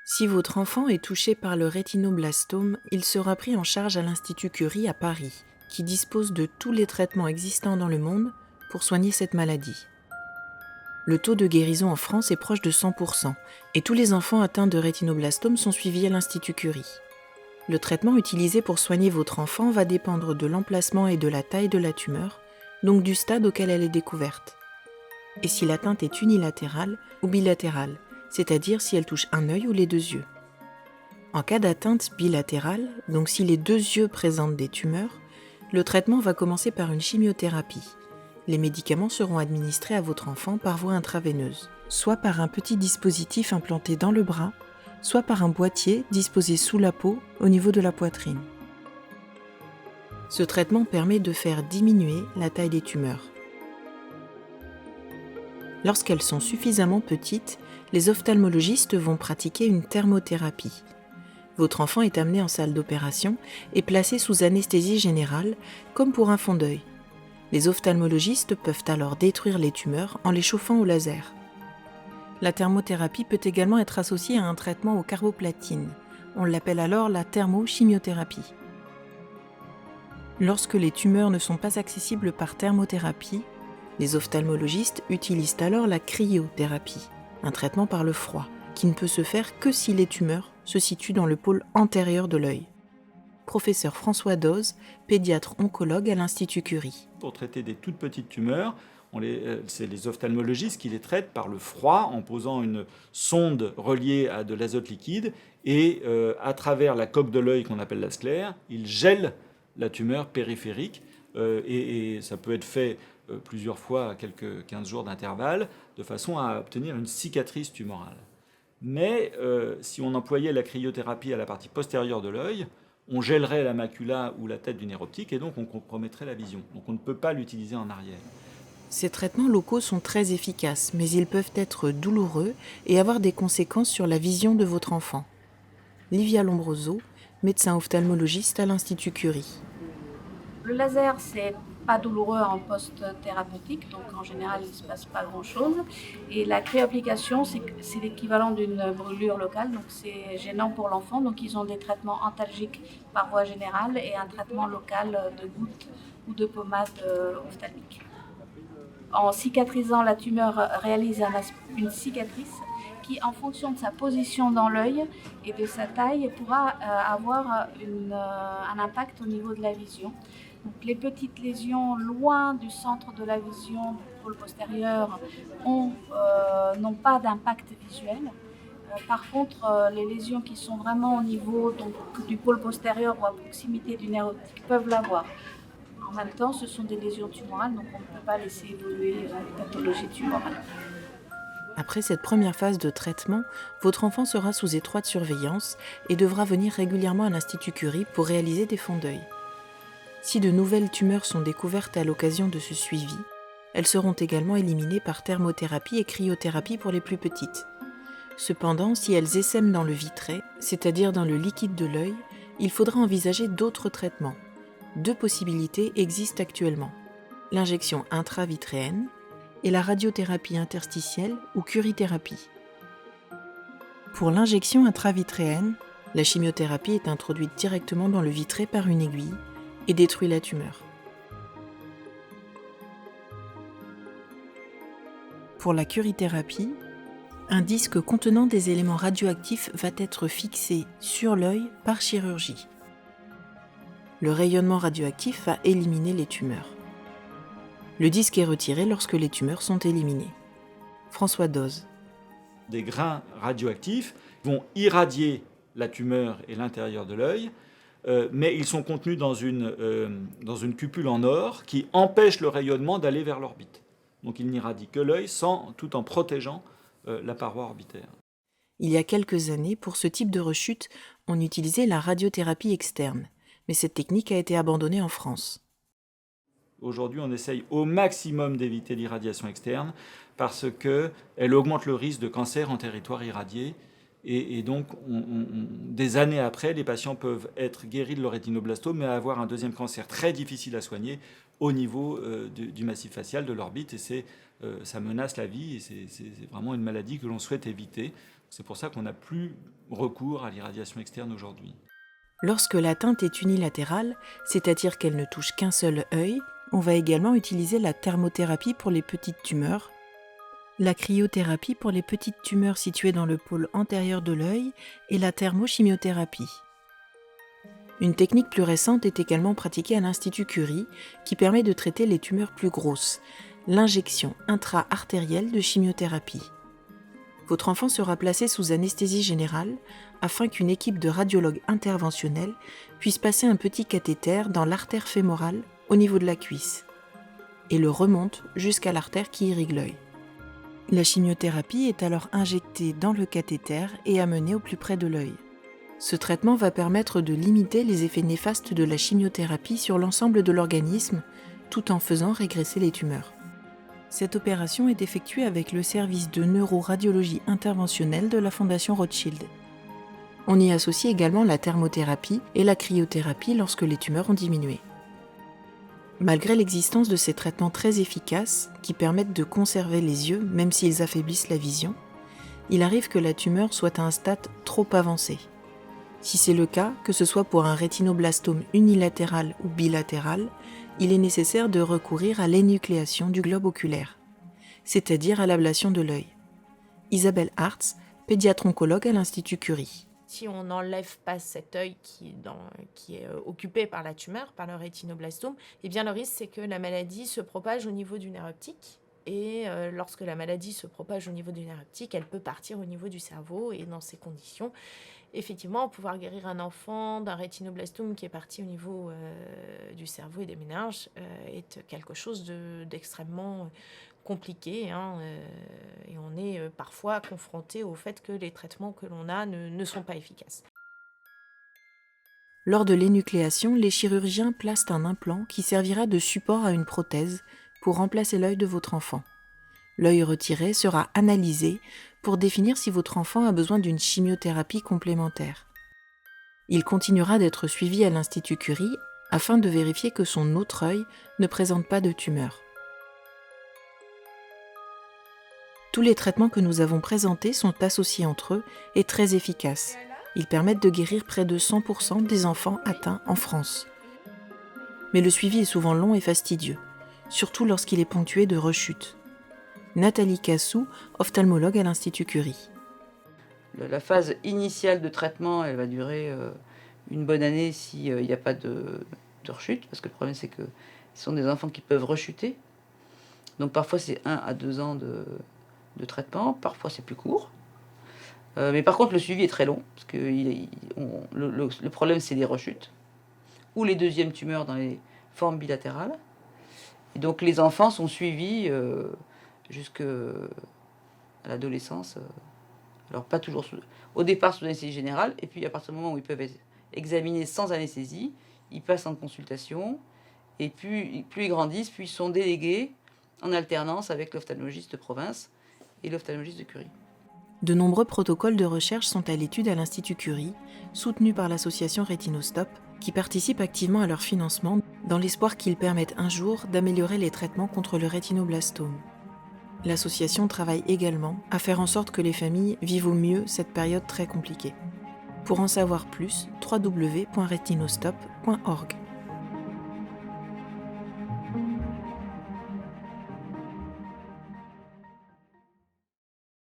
Si votre enfant est touché par le rétinoblastome, il sera pris en charge à l'Institut Curie à Paris, qui dispose de tous les traitements existants dans le monde pour soigner cette maladie. Le taux de guérison en France est proche de 100%, et tous les enfants atteints de rétinoblastome sont suivis à l'Institut Curie. Le traitement utilisé pour soigner votre enfant va dépendre de l'emplacement et de la taille de la tumeur, donc du stade auquel elle est découverte. Et si l'atteinte est unilatérale ou bilatérale, c'est-à-dire si elle touche un œil ou les deux yeux. En cas d'atteinte bilatérale, donc si les deux yeux présentent des tumeurs, le traitement va commencer par une chimiothérapie. Les médicaments seront administrés à votre enfant par voie intraveineuse, soit par un petit dispositif implanté dans le bras, soit par un boîtier disposé sous la peau au niveau de la poitrine. Ce traitement permet de faire diminuer la taille des tumeurs. Lorsqu'elles sont suffisamment petites, les ophtalmologistes vont pratiquer une thermothérapie. Votre enfant est amené en salle d'opération et placé sous anesthésie générale, comme pour un fond d'œil. Les ophtalmologistes peuvent alors détruire les tumeurs en les chauffant au laser. La thermothérapie peut également être associée à un traitement aux carboplatines. On l'appelle alors la thermochimiothérapie. Lorsque les tumeurs ne sont pas accessibles par thermothérapie, les ophtalmologistes utilisent alors la cryothérapie, un traitement par le froid, qui ne peut se faire que si les tumeurs se situent dans le pôle antérieur de l'œil. Professeur François Doze, pédiatre oncologue à l'Institut Curie. Pour traiter des toutes petites tumeurs, c'est les ophtalmologistes qui les traitent par le froid en posant une sonde reliée à de l'azote liquide et à travers la coque de l'œil qu'on appelle la sclère, ils gèlent la tumeur périphérique et ça peut être fait plusieurs fois à quelques 15 jours d'intervalle de façon à obtenir une cicatrice tumorale. Mais si on employait la cryothérapie à la partie postérieure de l'œil, on gèlerait la macula ou la tête du nerf optique et donc on compromettrait la vision. Donc on ne peut pas l'utiliser en arrière. Ces traitements locaux sont très efficaces, mais ils peuvent être douloureux et avoir des conséquences sur la vision de votre enfant. Livia Lombroso, médecin ophtalmologiste à l'Institut Curie. Le laser, c'est pas douloureux en post-thérapeutique, donc en général il ne se passe pas grand-chose. Et la cryoapplication, c'est l'équivalent d'une brûlure locale, donc c'est gênant pour l'enfant. Donc ils ont des traitements antalgiques par voie générale et un traitement local de gouttes ou de pommade ophtalmique. En cicatrisant, la tumeur réalise une cicatrice qui, en fonction de sa position dans l'œil et de sa taille, pourra avoir un impact au niveau de la vision. Donc, les petites lésions loin du centre de la vision, du pôle postérieur, n'ont pas d'impact visuel. Par contre, les lésions qui sont vraiment au niveau du pôle postérieur ou à proximité du nerf optique peuvent l'avoir. En même temps, ce sont des lésions tumorales, donc on ne peut pas laisser évoluer la pathologie tumorale. Après cette première phase de traitement, votre enfant sera sous étroite surveillance et devra venir régulièrement à l'Institut Curie pour réaliser des fonds d'œil. Si de nouvelles tumeurs sont découvertes à l'occasion de ce suivi, elles seront également éliminées par thermothérapie et cryothérapie pour les plus petites. Cependant, si elles essaiment dans le vitré, c'est-à-dire dans le liquide de l'œil, il faudra envisager d'autres traitements. 2 possibilités existent actuellement. L'injection intravitréenne et la radiothérapie interstitielle ou curithérapie. Pour l'injection intravitréenne, la chimiothérapie est introduite directement dans le vitré par une aiguille et détruit la tumeur. Pour la curithérapie, un disque contenant des éléments radioactifs va être fixé sur l'œil par chirurgie. Le rayonnement radioactif va éliminer les tumeurs. Le disque est retiré lorsque les tumeurs sont éliminées. François Doze. Des grains radioactifs vont irradier la tumeur et l'intérieur de l'œil, mais ils sont contenus dans une cupule en or qui empêche le rayonnement d'aller vers l'orbite. Donc il n'irradie que l'œil tout en protégeant la paroi orbitaire. Il y a quelques années, pour ce type de rechute, on utilisait la radiothérapie externe, mais cette technique a été abandonnée en France. Aujourd'hui, on essaye au maximum d'éviter l'irradiation externe parce qu'elle augmente le risque de cancer en territoire irradié. Et donc, des années après, les patients peuvent être guéris de leur rétinoblastome, mais avoir un deuxième cancer très difficile à soigner au niveau du massif facial, de l'orbite. Et ça menace la vie et c'est vraiment une maladie que l'on souhaite éviter. C'est pour ça qu'on n'a plus recours à l'irradiation externe aujourd'hui. Lorsque l'atteinte est unilatérale, c'est-à-dire qu'elle ne touche qu'un seul œil, on va également utiliser la thermothérapie pour les petites tumeurs, la cryothérapie pour les petites tumeurs situées dans le pôle antérieur de l'œil et la thermochimiothérapie. Une technique plus récente est également pratiquée à l'Institut Curie qui permet de traiter les tumeurs plus grosses, l'injection intra-artérielle de chimiothérapie. Votre enfant sera placé sous anesthésie générale afin qu'une équipe de radiologues interventionnels puisse passer un petit cathéter dans l'artère fémorale au niveau de la cuisse et le remonte jusqu'à l'artère qui irrigue l'œil. La chimiothérapie est alors injectée dans le cathéter et amenée au plus près de l'œil. Ce traitement va permettre de limiter les effets néfastes de la chimiothérapie sur l'ensemble de l'organisme tout en faisant régresser les tumeurs. Cette opération est effectuée avec le service de neuroradiologie interventionnelle de la Fondation Rothschild. On y associe également la thermothérapie et la cryothérapie lorsque les tumeurs ont diminué. Malgré l'existence de ces traitements très efficaces qui permettent de conserver les yeux même s'ils affaiblissent la vision, il arrive que la tumeur soit à un stade trop avancé. Si c'est le cas, que ce soit pour un rétinoblastome unilatéral ou bilatéral, il est nécessaire de recourir à l'énucléation du globe oculaire, c'est-à-dire à l'ablation de l'œil. Isabelle Hartz, pédiatre oncologue à l'Institut Curie. Si on n'enlève pas cet œil qui est occupé par la tumeur, par le rétinoblastome, eh bien le risque c'est que la maladie se propage au niveau du nerf optique. Et lorsque la maladie se propage au niveau du nerf optique, elle peut partir au niveau du cerveau. Et dans ces conditions, effectivement, pouvoir guérir un enfant d'un rétinoblastome qui est parti au niveau du cerveau et des méninges est quelque chose d'extrêmement compliqué. Et on est parfois confronté au fait que les traitements que l'on a ne sont pas efficaces. Lors de l'énucléation, les chirurgiens placent un implant qui servira de support à une prothèse pour remplacer l'œil de votre enfant. L'œil retiré sera analysé pour définir si votre enfant a besoin d'une chimiothérapie complémentaire. Il continuera d'être suivi à l'Institut Curie afin de vérifier que son autre œil ne présente pas de tumeur. Tous les traitements que nous avons présentés sont associés entre eux et très efficaces. Ils permettent de guérir près de 100% des enfants atteints en France. Mais le suivi est souvent long et fastidieux, surtout lorsqu'il est ponctué de rechutes. Nathalie Cassou, ophtalmologue à l'Institut Curie. La phase initiale de traitement, elle va durer une bonne année s'il n'y a pas de rechute, parce que le problème c'est que ce sont des enfants qui peuvent rechuter. Donc parfois c'est 1 à 2 ans de traitement, parfois c'est plus court. Mais par contre le suivi est très long, parce que le problème c'est les rechutes, ou les deuxièmes tumeurs dans les formes bilatérales. Et donc les enfants sont suivis jusqu'à l'adolescence. Alors pas toujours au départ sous anesthésie générale, et puis à partir du moment où ils peuvent être examinés sans anesthésie, ils passent en consultation, et plus ils grandissent, plus ils sont délégués en alternance avec l'ophtalmologiste de province et l'ophtalmologiste de Curie. De nombreux protocoles de recherche sont à l'étude à l'Institut Curie, soutenus par l'association Rétinostop, qui participe activement à leur financement dans l'espoir qu'ils permettent un jour d'améliorer les traitements contre le rétinoblastome. L'association travaille également à faire en sorte que les familles vivent au mieux cette période très compliquée. Pour en savoir plus, www.retinostop.org.